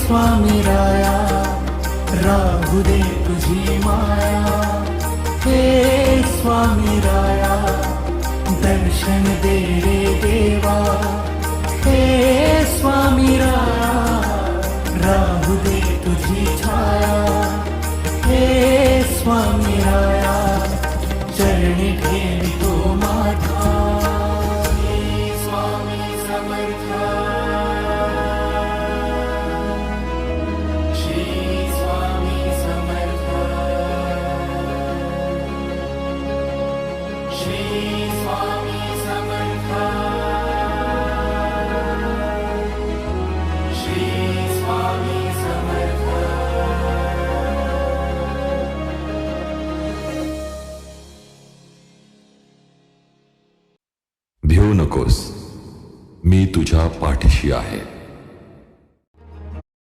स्वामी राया राहू दे तुझी माया, हे स्वामी राया दर्शन दे रे देवा, हे स्वामी राया राहू दे तुझी छाया, हे स्वामी राया चरणी ठेवितो माझा, हे स्वामी समर्था, श्री स्वामी समर्था, श्री स्वामी समर्था, श्री स्वामी समर्था. भिवू नकोस, मी तुझ्या पाठीशी आहे.